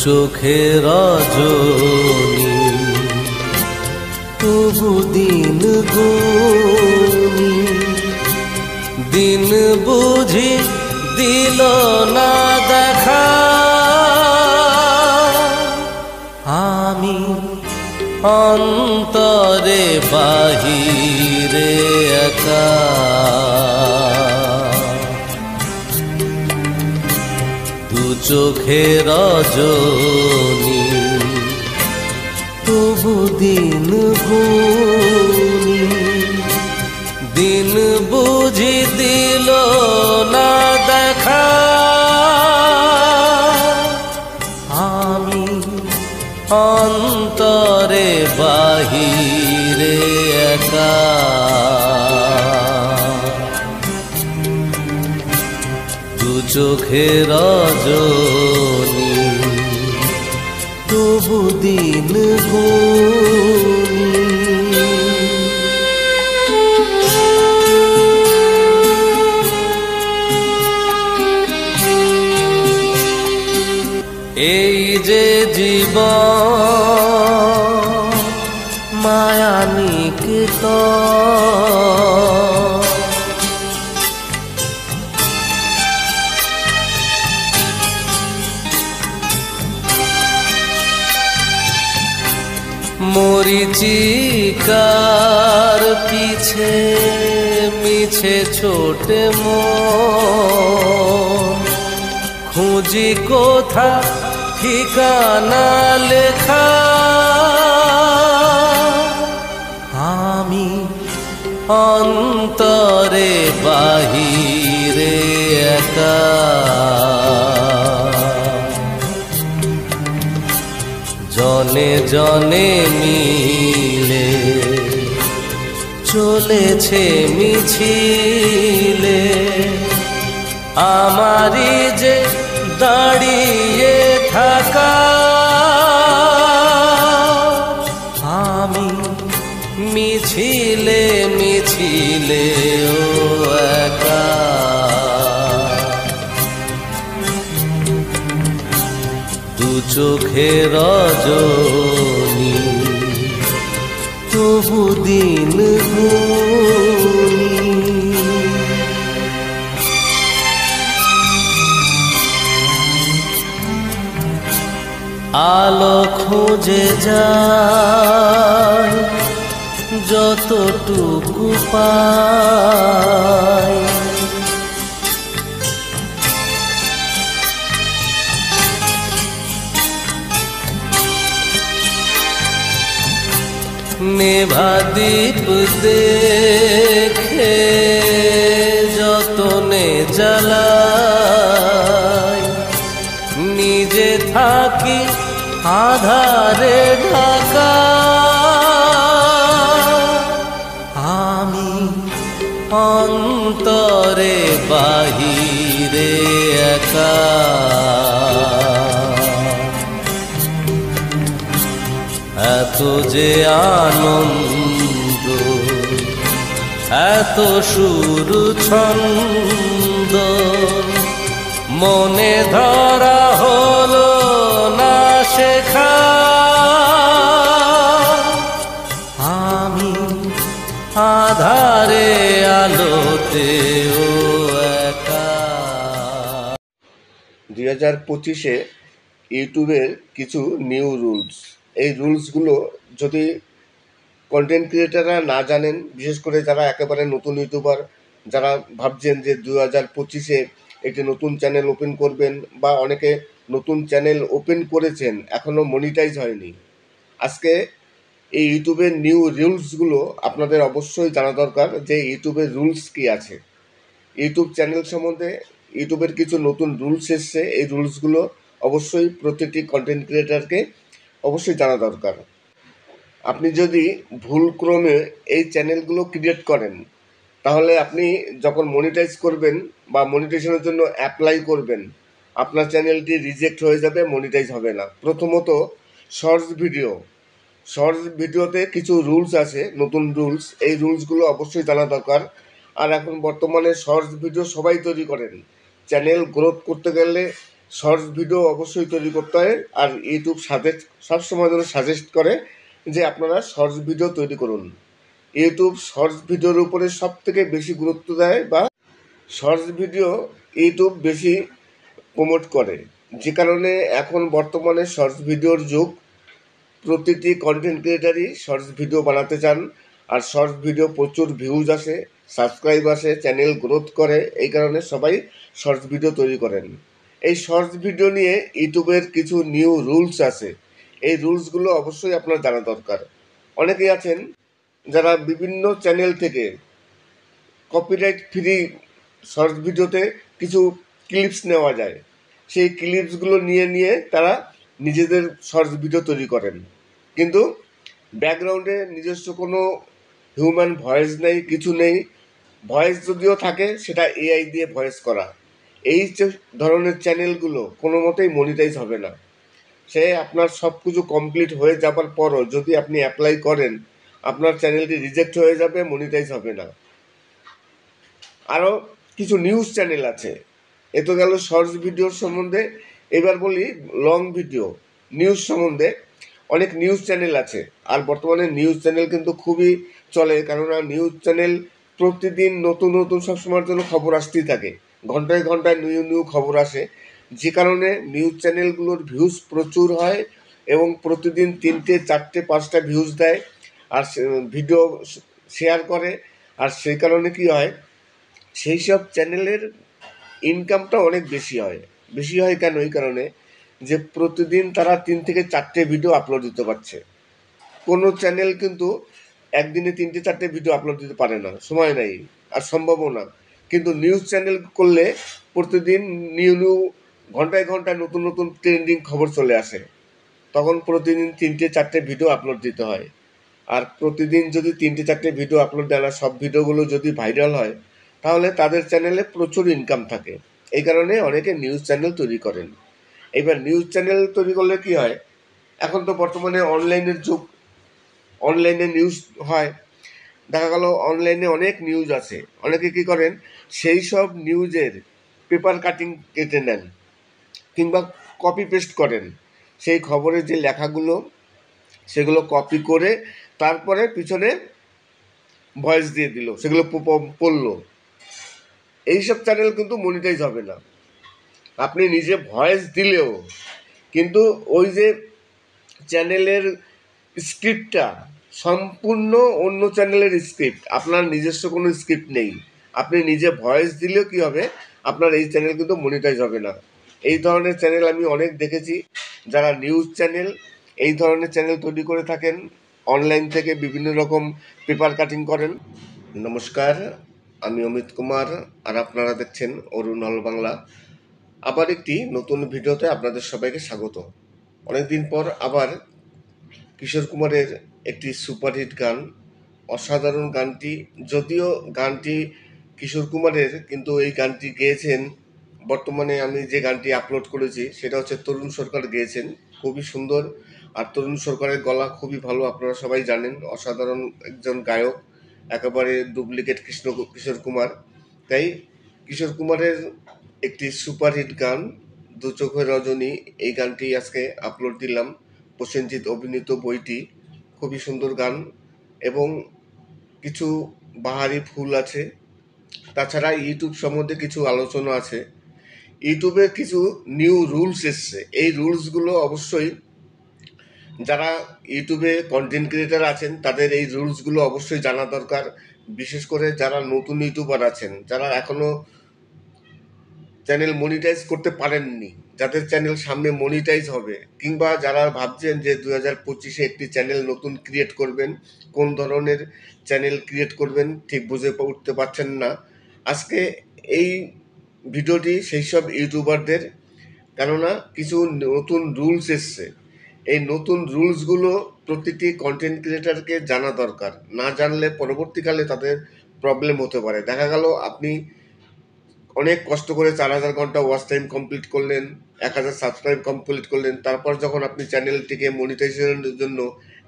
চোখের রজনী তবু দিন গুনি, দিন বুঝি দিল না দেখা। আমি অন্তরে বাহিরে একা, দু চোখের রজনী তবু দিন গুনি, দিন বুঝি দিল না দেখা। আমি অন্তরে বাহিরে একা, দু চোখের রজনী তবু দিন গুনি। এই যে জীবন মায়ানিকৃত, মরিচিকার পিছে মিছে ছোটে মন, খুঁজি কোথা ঠিকানা লেখা। আমি অন্তরে বাহিরে একা, জনে জনে মিলে চলেছে মিছিলে, আমারই যে দাঁড়িয়ে থাকা। আমি মিছিলে মিছিলে ও একা, দু চোখের রজনী তবু দিন গুনি। আলো খুঁজে যায় যতটুকু পাই, নেভা দীপ দেখে যতনে জ্বালাই, নিজে থাকি আধারে ঢাকা। আমি অন্তরে বাহিরে একা, এত যে আনন্দ এত সুর ছন্দ মনে ধরা হলো না শেখা। আমি আধারে আলোতে ও একা। 2025-এ ইউটিউবের কিছু নিউ রুলস, এই রুলসগুলো যদি কন্টেন্ট ক্রিয়েটাররা না জানেন, বিশেষ করে যারা একেবারে নতুন ইউটিউবার, যারা ভাবছেন যে 2025-এ একটি নতুন চ্যানেল ওপেন করবেন, বা অনেকে নতুন চ্যানেল ওপেন করেছেন এখনও মনিটাইজ হয়নি, আজকে এই ইউটিউবের নিউ রুলসগুলো আপনাদের অবশ্যই জানা দরকার যে ইউটিউবের রুলস কী আছে। ইউটিউব চ্যানেল সম্বন্ধে ইউটিউবের কিছু নতুন রুলস এসছে, এই রুলসগুলো অবশ্যই প্রতিটি কন্টেন্ট ক্রিয়েটারকে অবশ্যই জানা দরকার। আপনি যদি ভুলক্রমে এই চ্যানেলগুলো ক্রিয়েট করেন, তাহলে আপনি যখন মনিটাইজ করবেন বা মনিটাইজেশনের জন্য অ্যাপ্লাই করবেন, আপনার চ্যানেলটি রিজেক্ট হয়ে যাবে, মনিটাইজ হবে না। প্রথমত শর্টস ভিডিওতে কিছু রুলস আছে, নতুন রুলস, এই রুলসগুলো অবশ্যই জানা দরকার। আর এখন বর্তমানে শর্টস ভিডিও সবাই তৈরি করেন। চ্যানেল গ্রোথ করতে গেলে শর্টস ভিডিও অবশ্যই তৈরি করতে হয়। আর ইউটিউব সবসময় জন্য সাজেস্ট করে যে আপনারা শর্টস ভিডিও তৈরি করুন। ইউটিউব শর্টস ভিডিওর উপরে সব থেকে বেশি গুরুত্ব দেয়, বা শর্টস ভিডিও ইউটিউব বেশি প্রমোট করে, যে কারণে এখন বর্তমানে শর্টস ভিডিওর যুগ। প্রতিটি কন্টেন্ট ক্রিয়েটারই শর্টস ভিডিও বানাতে চান, আর শর্টস ভিডিও প্রচুর ভিউজ আসে, সাবস্ক্রাইব আসে, চ্যানেল গ্রোথ করে, এই কারণে সবাই শর্টস ভিডিও তৈরি করেন। এই শর্টস ভিডিও নিয়ে ইউটিউবের কিছু নিউ রুলস আছে, এই রুলসগুলো অবশ্যই আপনার জানা দরকার। অনেকেই আছেন যারা বিভিন্ন চ্যানেল থেকে কপিরাইট ফ্রি শর্টস ভিডিওতে কিছু ক্লিপস নেওয়া যায়, সেই ক্লিপসগুলো নিয়ে নিয়ে তারা নিজেদের শর্টস ভিডিও তৈরি করেন, কিন্তু ব্যাকগ্রাউন্ডে নিজস্ব কোনো হিউম্যান ভয়েস নেই, কিছু নেই। ভয়েস যদিও থাকে সেটা এআই দিয়ে ভয়েস করা। এই যে ধরনের চ্যানেলগুলো কোনো মতেই মনিটাইজ হবে না। সে আপনার সব কিছু কমপ্লিট হয়ে যাবার পরও যদি আপনি অ্যাপ্লাই করেন, আপনার চ্যানেলটি রিজেক্ট হয়ে যাবে, মনিটাইজ হবে না। আরও কিছু নিউজ চ্যানেল আছে। এ তো গেল শর্টস ভিডিওর সম্বন্ধে। এবার বলি লং ভিডিও নিউজ সম্বন্ধে। অনেক নিউজ চ্যানেল আছে, আর বর্তমানে নিউজ চ্যানেল কিন্তু খুবই চলে, কেননা নিউজ চ্যানেল প্রতিদিন নতুন নতুন সবসময়ের জন্য খবর আসতেই থাকে, ঘন্টায় ঘন্টায় নিউ নিউ খবর আসে, যে কারণে নিউজ চ্যানেলগুলোর ভিউজ প্রচুর হয় এবং প্রতিদিন 3টে 4টে 5টা ভিউজ দেয়, আর ভিডিও শেয়ার করে। আর সেই কারণে কি হয়, সেই সব চ্যানেলের ইনকামটা অনেক বেশি হয়। বেশি হয় কেন? এই কারণে যে প্রতিদিন তারা 3 থেকে 4টে ভিডিও আপলোড দিতে পারছে। কোনো চ্যানেল কিন্তু একদিনে 3টে 4টে ভিডিও আপলোড দিতে পারে না, সময় নেই আর সম্ভবও না। কিন্তু নিউজ চ্যানেল করলে প্রতিদিন নিউ নিউ ঘন্টায় ঘন্টায় নতুন নতুন ট্রেন্ডিং খবর চলে আসে, তখন প্রতিদিন 3টে 4টে ভিডিও আপলোড দিতে হয়। আর প্রতিদিন যদি 3টে 4টে ভিডিও আপলোড দেয় না, সব ভিডিওগুলো যদি ভাইরাল হয়, তাহলে তাদের চ্যানেলে প্রচুর ইনকাম থাকে। এই কারণে অনেকে নিউজ চ্যানেল তৈরি করেন। এবার নিউজ চ্যানেল তৈরি করলে কি হয়, এখন তো বর্তমানে অনলাইনের যুগ, অনলাইনে নিউজ হয়। দেখা গেল অনলাইনে অনেক নিউজ আছে, অনেকে কি করেন, সেই সব নিউজের পেপার কাটিং কেটে নেন কিংবা কপি পেস্ট করেন। সেই খবরের যে লেখাগুলো সেগুলো কপি করে তারপরে পিছনে ভয়েস দিয়ে দিল, সেগুলো পড়লো। এইসব চ্যানেল কিন্তু মনিটাইজ হবে না। আপনি নিজে ভয়েস দিলেও কিন্তু ওই যে চ্যানেলের স্ক্রিপ্টটা সম্পূর্ণ অন্য চ্যানেলের স্ক্রিপ্ট, আপনার নিজস্ব কোনো স্ক্রিপ্ট নেই। আপনি নিজে ভয়েস দিলেও কি হবে, আপনার এই চ্যানেল কিন্তু মনিটাইজ হবে না। এই ধরনের চ্যানেল আমি অনেক দেখেছি, যারা নিউজ চ্যানেল এই ধরনের চ্যানেল তৈরি করে থাকেন, অনলাইন থেকে বিভিন্ন রকম পেপার কাটিং করেন। নমস্কার, আমি অমিত কুমার, আর আপনারা দেখছেন অরুণ অল বাংলা। আবার একটি নতুন ভিডিওতে আপনাদের সবাইকে স্বাগত। অনেকদিন পর আবার কিশোর কুমারের একটি সুপারহিট গান, অসাধারণ গানটি। যদিও গানটি কিশোর কুমারের, কিন্তু এই গানটি গেয়েছেন, বর্তমানে আমি যে গানটি আপলোড করেছি সেটা হচ্ছে তরুণ সরকার গেয়েছেন, খুবই সুন্দর। আর তরুণ সরকারের গলা খুবই ভালো, আপনারা সবাই জানেন, অসাধারণ একজন গায়ক, একেবারে ডুপ্লিকেট কিশোর কুমার। তাই কিশোর কুমারের একটি সুপারহিট গান দু চোখের রজনী, এই গানটি আজকে আপলোড দিলাম। প্রসেনজিৎ অভিনীত বইটি, খুবই সুন্দর গান, এবং কিছু বাহারি ফুল আছে। তাছাড়া ইউটিউব সম্বন্ধে কিছু আলোচনা আছে। ইউটিউবে কিছু নিউ রুলস এসছে, এই রুলসগুলো অবশ্যই যারা ইউটিউবে কন্টেন্ট ক্রিয়েটার আছেন তাদের এই রুলসগুলো অবশ্যই জানা দরকার। বিশেষ করে যারা নতুন ইউটিউবার আছেন, যারা এখনও চ্যানেল মনিটাইজ করতে পারেননি, যাদের চ্যানেল সামনে মনিটাইজ হবে, কিংবা যারা ভাবছেন যে 2025-এ একটি চ্যানেল নতুন ক্রিয়েট করবেন, কোন ধরনের চ্যানেল ক্রিয়েট করবেন ঠিক বুঝে উঠতে পারছেন না, আজকে এই ভিডিওটি সেই সব ইউটিউবারদের। কেননা কিছু নতুন রুলস এসছে, এই নতুন রুলসগুলো প্রতিটি কন্টেন্ট ক্রিয়েটারকে জানা দরকার। না জানলে পরবর্তীকালে তাদের প্রবলেম হতে পারে। দেখা গেল আপনি অনেক কষ্ট করে 4000 ঘন্টা ওয়াচ টাইম কমপ্লিট করলেন, 1000 সাবস্ক্রাইব কমপ্লিট করলেন, তারপর যখন আপনি চ্যানেলটিকে মনিটাইজেশনের জন্য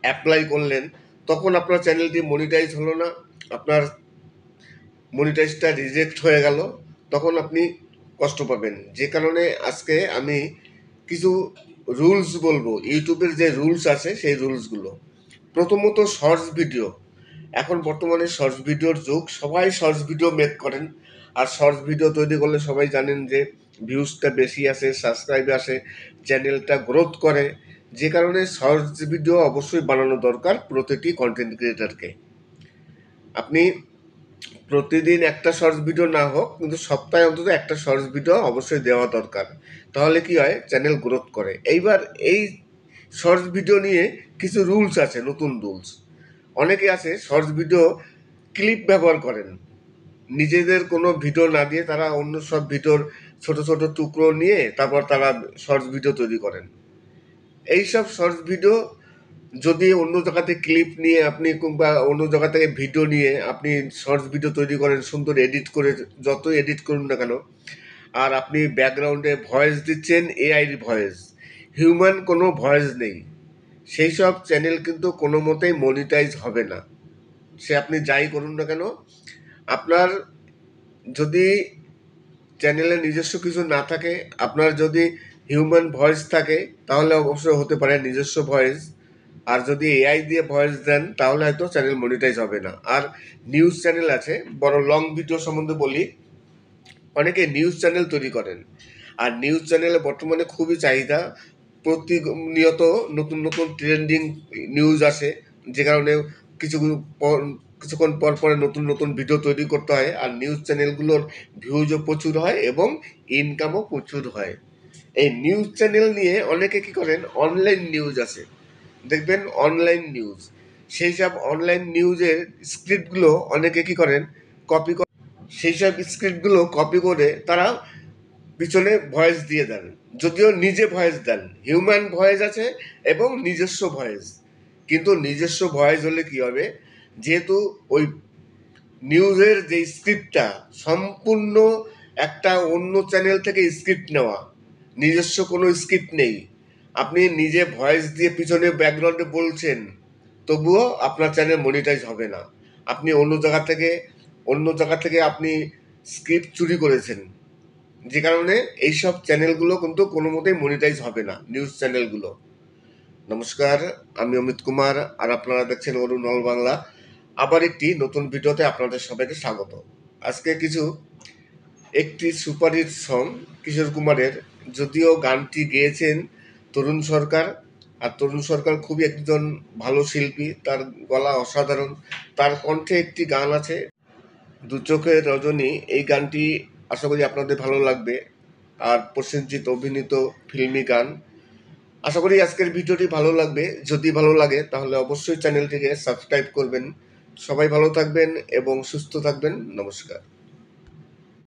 অ্যাপ্লাই করলেন, তখন আপনার চ্যানেলটি মনিটাইজ হলো না, আপনার মনিটাইজটা রিজেক্ট হয়ে গেল, তখন আপনি কষ্ট পাবেন। যে কারণে আজকে আমি কিছু রুলস বলবো, ইউটিউবের যে রুলস আছে সেই রুলসগুলো। প্রথমত শর্টস ভিডিও। এখন বর্তমানে শর্টস ভিডিওর যুগ, সবাই শর্টস ভিডিও মেক করেন। আর শর্টস ভিডিও তৈরি করলে সবাই জানেন যে ভিউজটা বেশি আসে, সাবস্ক্রাইব আসে, চ্যানেলটা গ্রোথ করে। যে কারণে শর্টস ভিডিও অবশ্যই বানানো দরকার প্রতিটি কন্টেন্ট ক্রিয়েটারকে। আপনি প্রতিদিন একটা শর্টস ভিডিও না হোক, কিন্তু সপ্তাহে অন্তত একটা শর্টস ভিডিও অবশ্যই দেওয়া দরকার। তাহলে কি হয়, চ্যানেল গ্রোথ করে। এইবার এই শর্টস ভিডিও নিয়ে কিছু রুলস আছে, নতুন রুলস। অনেকে আছে শর্টস ভিডিও ক্লিপ ব্যবহার করেন, নিজেদের কোনো ভিডিও না দিয়ে তারা অন্য সব ভিডিওর ছোট ছোট টুকরো নিয়ে তারপর তারা শর্টস ভিডিও তৈরি করেন। এইসব শর্টস ভিডিও যদি অন্য জায়গা থেকে ক্লিপ নিয়ে আপনি কিংবা অন্য জায়গা থেকে ভিডিও নিয়ে আপনি শর্টস ভিডিও তৈরি করেন, সুন্দর এডিট করে, যত এডিট করুন না কেন, আর আপনি ব্যাকগ্রাউন্ডে ভয়েস দিচ্ছেন এআইর ভয়েস, হিউম্যান কোনো ভয়েস নেই, সেই সব চ্যানেল কিন্তু কোনো মতেই মনিটাইজ হবে না। সে আপনি যাই করুন না কেন, আপনার যদি চ্যানেলে নিজস্ব কিছু না থাকে, আপনার যদি হিউম্যান ভয়েস থাকে তাহলে অবশ্যই হতে পারে নিজস্ব ভয়েস। আর যদি এআই দিয়ে ভয়েস দেন তাহলে হয়তো চ্যানেল মনিটাইজ হবে না। আর নিউজ চ্যানেল আছে, বড় লং ভিডিও সম্বন্ধে বলি, অনেকে নিউজ চ্যানেল তৈরি করেন। আর নিউজ চ্যানেলে বর্তমানে খুবই চাহিদা, প্রতিনিয়ত নতুন নতুন ট্রেন্ডিং নিউজ আসে, যে কারণে কিছুক্ষণ পর পরে নতুন নতুন ভিডিও তৈরি করতে হয়। আর নিউজ চ্যানেলগুলোর ভিউজও প্রচুর হয় এবং ইনকামও প্রচুর হয়। এই নিউজ চ্যানেল নিয়ে অনেকে কি করেন, অনলাইন নিউজ আছে, দেখবেন অনলাইন নিউজ, সেই সব অনলাইন নিউজের স্ক্রিপ্টগুলো অনেকে কি করেন, কপি করে, সেই সব স্ক্রিপ্টগুলো কপি করে তারা পিছনে ভয়েস দিয়ে দেন, যদিও নিজে ভয়েস দেন, হিউম্যান ভয়েস আছে এবং নিজস্ব ভয়েস। কিন্তু নিজস্ব ভয়েস হলে কি হবে, যেহেতু ওই নিউজের যে স্ক্রিপ্টটা সম্পূর্ণ একটা অন্য চ্যানেল থেকে স্ক্রিপ্ট নেওয়া, নিজস্ব কোনো স্ক্রিপ্ট নেই, আপনি নিজে ভয়েস দিয়ে পিছনে ব্যাকগ্রাউন্ডে বলছেন, তবুও আপনার চ্যানেল মনিটাইজ হবে না। আপনি অন্য জায়গা থেকে আপনি স্ক্রিপ্ট চুরি করেছেন, যে কারণে এইসব চ্যানেলগুলো কিন্তু কোনো মতেই মনিটাইজ হবে না, নিউজ চ্যানেলগুলো। নমস্কার, আমি অমিত কুমার, আর আপনারা দেখছেন অরুণ অল বাংলা। আবার একটি নতুন ভিডিওতে আপনাদের সবাইকে স্বাগত। আজকে একটি সুপারহিট সং কিশোর কুমারের, যদিও গানটি গেয়েছেন তরুণ সরকার, আর তরুণ সরকার খুবই একজন ভালো শিল্পী, তার গলা অসাধারণ। তার কণ্ঠে একটি গান আছে, দু চোখের রজনী, এই গানটি আশা করি আপনাদের ভালো লাগবে। আর প্রসেনজিৎ অভিনীত ফিল্মি গান। আশা করি আজকের ভিডিওটি ভালো লাগবে। যদি ভালো লাগে তাহলে অবশ্যই চ্যানেলটিকে সাবস্ক্রাইব করবেন। সবাই ভালো থাকবেন এবং সুস্থ থাকবেন। নমস্কার।